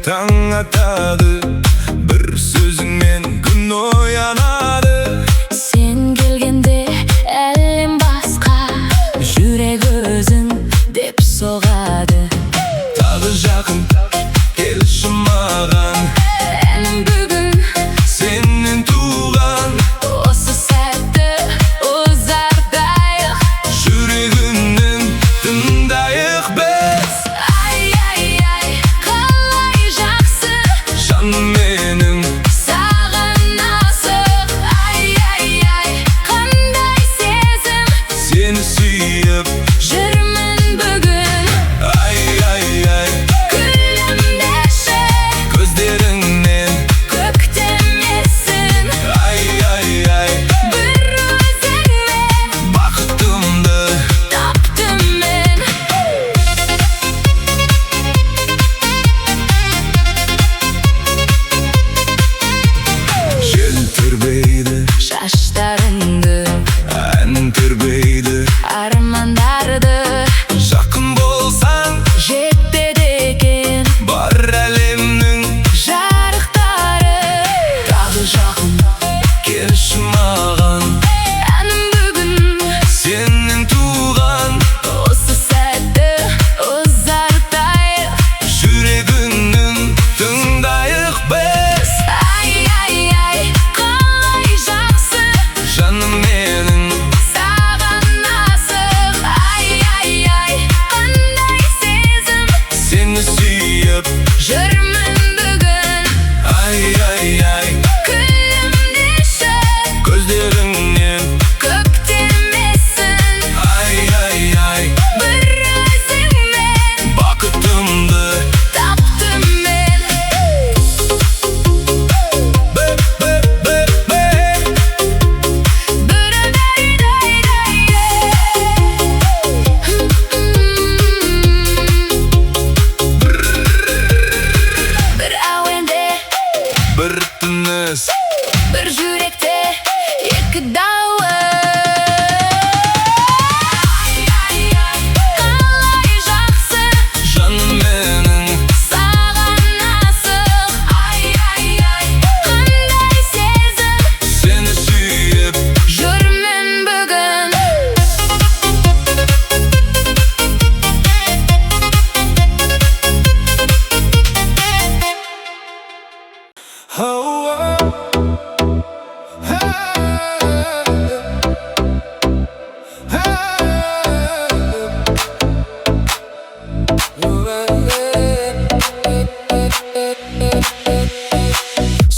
Taң atады, bir sözіңмен күн оянады. Sen келгенде әлем басқа, жүрек өзің деп соғады. Тағы жақын келші маған, Әнім бүгін сенен туған. осы сәтті ұзартайық, Жүрегіңнен тыңдайық біз. ай, қалай жақсы Жаным менің, саған асық. Ай, қандай сезім, сені сүйіп жүрмін бүгін. Күлімдеші, көздеріңнен көктемесін. Bir өзіңмен бақытымды таптым мен. жел тербейді, Шаштарыңды, ән тербейді. армандарды Жақын болсаң жетпеді екен бар әлемнің. жарықтары. Тағы жақын келші маған, Әнім бүгін сенен туған. осы сәтті ұзартайық, Жүрегіңнің тыңдайық біз. ай, қалай жақсы Жаным менің, саған асық. Ай, қандай сезім, сені сүйіп жүрмін бүгін. Күлімдеші, көздеріңнен көктемесін. Bir өзіңмен бақытымды таптым мен. Bir әуенде, бір тыныс, bir жүректе екі дауы. Қалай жақсы жаным менің, саған асық. Қандай сезім, сені сүйіп жүрмін бүгін.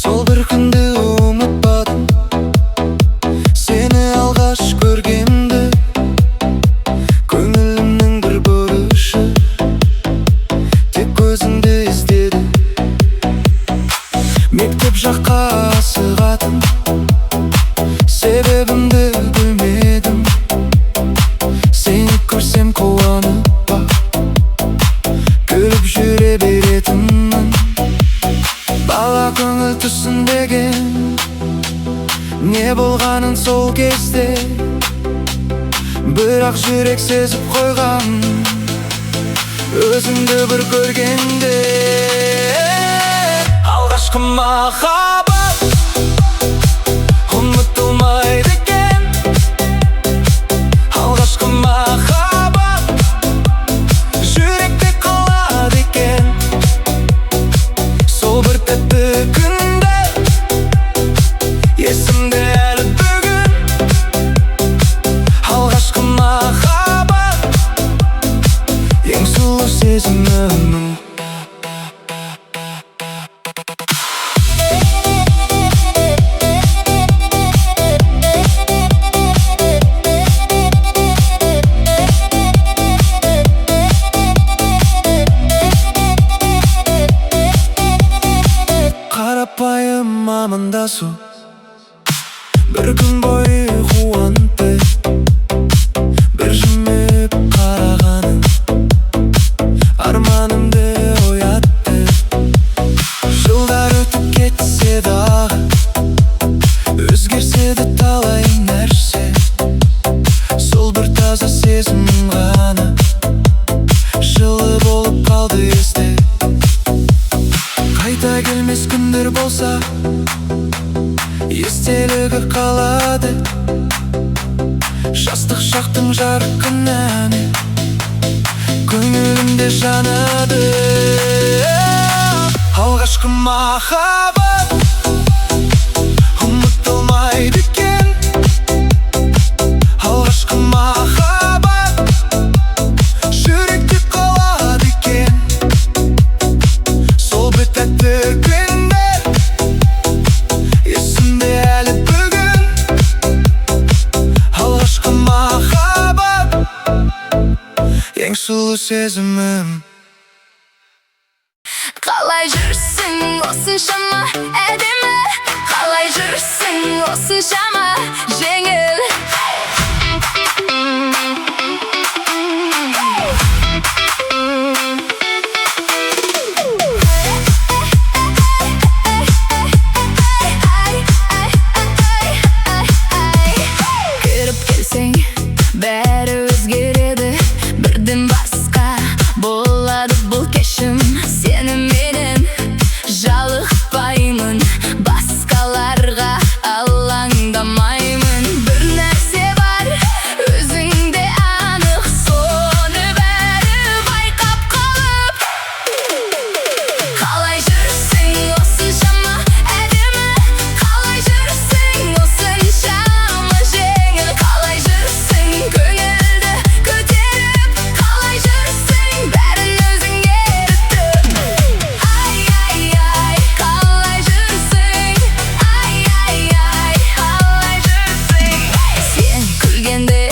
Сол бір күнді ұмытпадым, сені алғаш көргенді. Көңілімнің бір бұрышы тек көзіңді іздеді. Мектеп жаққа асығатын себебімді білмедім. Сені көрсем қуанып па, күліп жүре беретінмін. Бала көңіл түсінбеген не болғанын сол кезде, бірақ жүрек сезіп қойған өзіңді бір көргенде. Алғашқы махаббат ұмытылмайды екен. Алғашқы махаббат жүректе қалады екен. Сол бір тәтті күнді есімде әлі бүгін. Алғашқы махаббат ең сұлу сезімім. Қарапайым амандасу, бір күн бойы қуантты. Bir жымып қарағаның, арманымды жарқын әні көңілімде жанады. Алғашқы махаббат ұмытылмайды екен. Алғашқы махаббат жүректе қалады екен. Сол бір тәтті күндер есімде әлі бүгін. Алғашқы махаббат ең сұлу сезімім. Қалай жүрсің осыншама әдемі, қалай жүрсің осыншама жеңіл. Кіріп келсең бәрі өзгереді, бірден басқа болады бұл кешім. Сені менен жалықпаймын, басқаларға алаңдамаймын. Бір нәрсе бар өзіңде анық, соны бәрі байқап қалып. Қалай жүрсің осыншама әдемі, қалай жүрсің осыншама жеңіл. Қалай жүрсің көңілді көтеріп, қалай жүрсің бәрін өзің ерітіп. Ай, ай, ай, қалай жүрсің, ай, ай, ай, қалай жүрсің. Сен күлгенде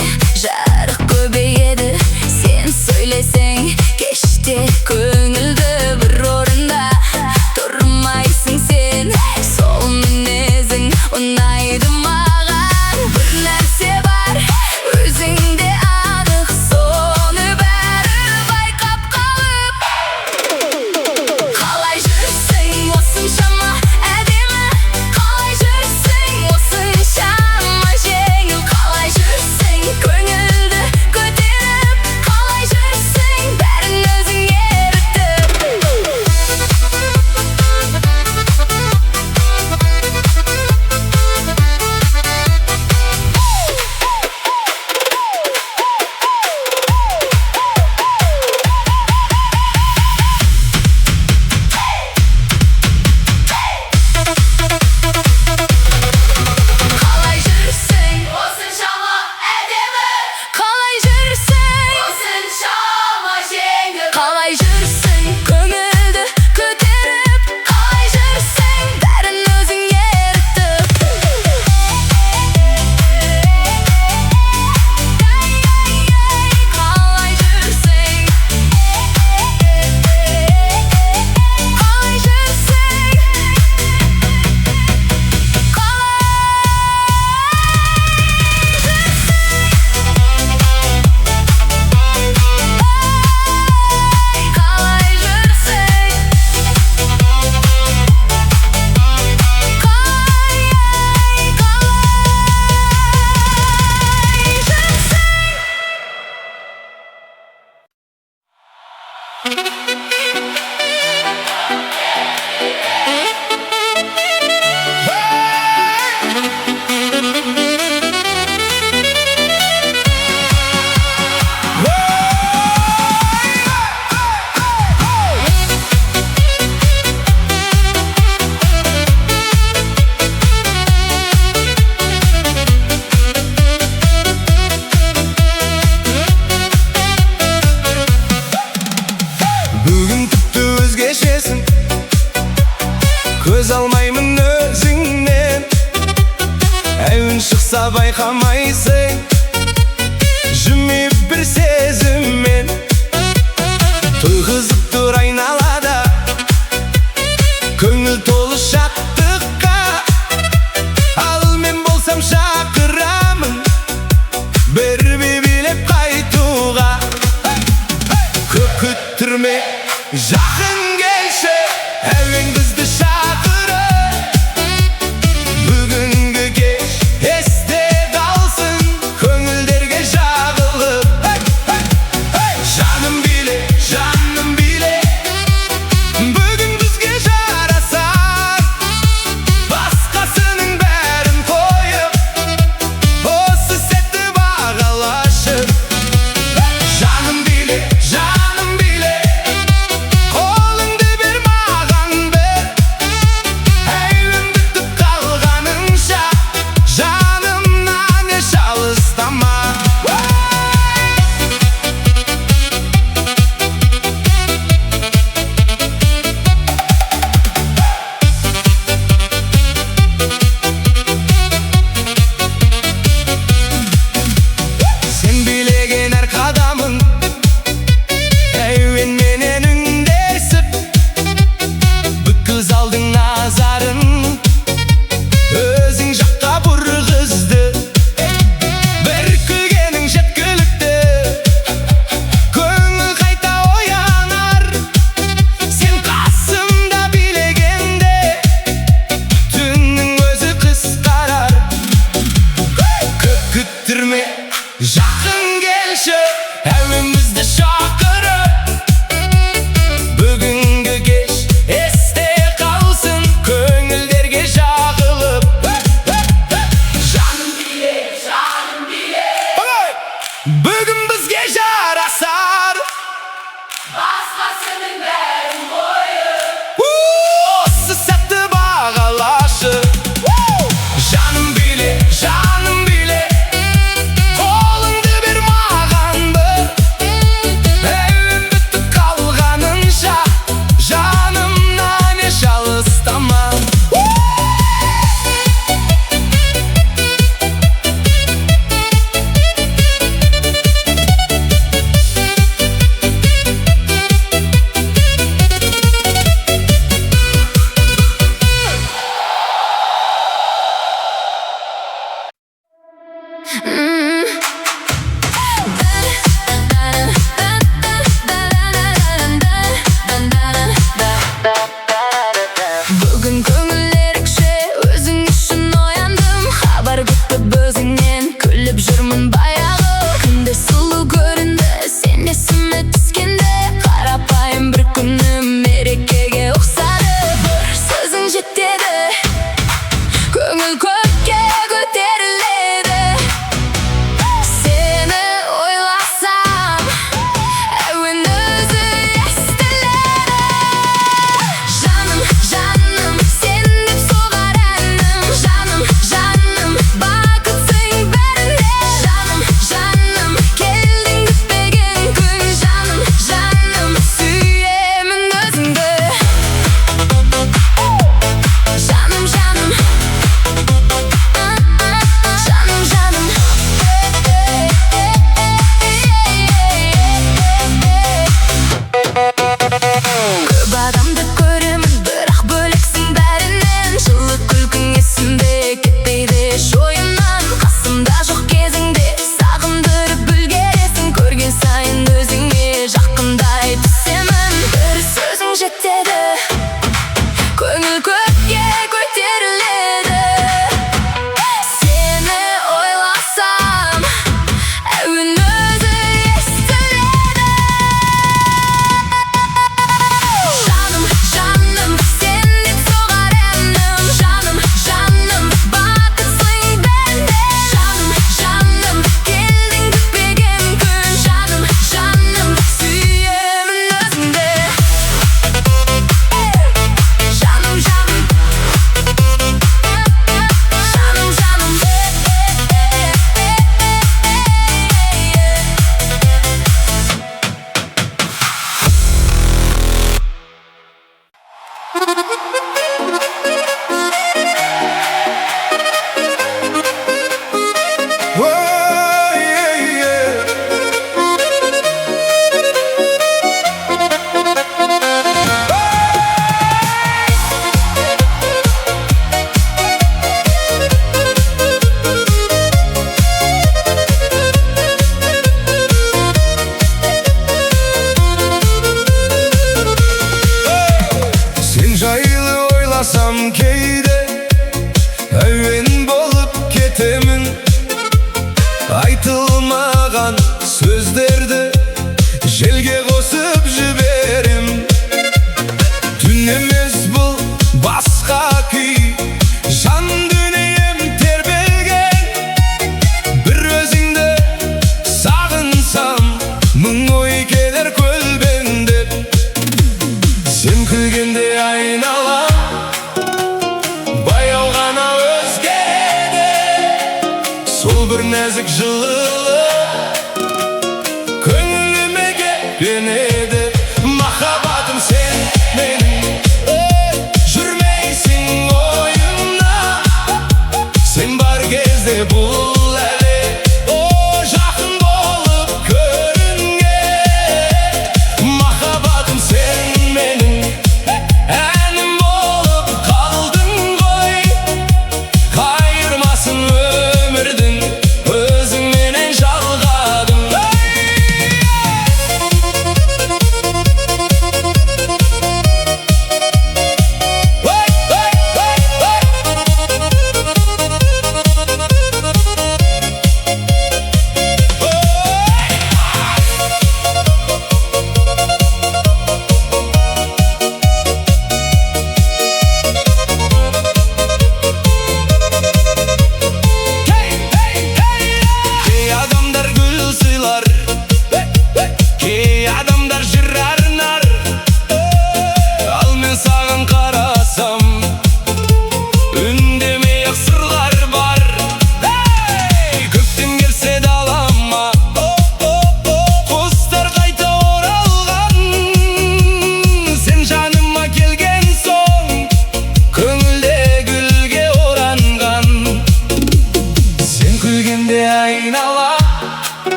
жарық көбейеді, сен сөйлесең кеште көңілді бір орында тұрмайсың сен. Сол мінезің ұнайды маған. Бір нәрсе бар өзіңде анық, соны бәрі байқап қалып. Қалай жүрсің осыншама әдемі, қалай жүрсің осыншама жеңіл. Қалай жүрсің көңілді көтеріп, қалай жүрсің бәрін өзің ерітіп. Қалай жүрсің осыншама әдемі, қалай жүрсің осыншама жеңіл. Қалай жүрсің көңілді көтеріп, қалай жүрсің бәрін өзің ерітіп. Қалай жүрсің, қалай Бүгін тіпті өзгешесің, көз алмаймын өзіңнен. Әуін шықса байқамайсың, жымиып бір сезіммен. Тойғызып тұр айналада, көңіл толы шаттыққа. Ал мен болсам шақырамын, бір билеп қайтуға. Көп күттірме, жақын келші, әуен бізді шақырып. Бүгінгі кеш есте қалсын, көңілдерге жағылып. Жаным биле, жаным биле, бүгін бізге жарасар. Басқасының бәрін қойып, осы сәтті бағалашы. Başkasının derin boyu. Осы сәтті бағалашы Жаным биле, қолыңды бер маған бір Әлем бітіп қалғанынша жанымнан еш алыстама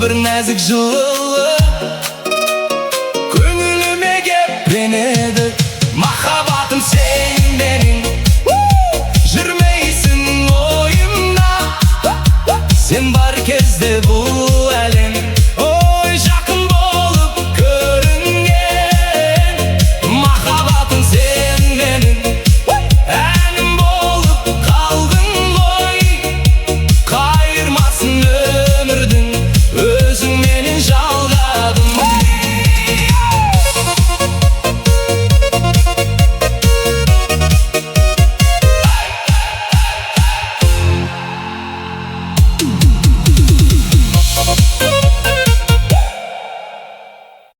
bir nazik жылы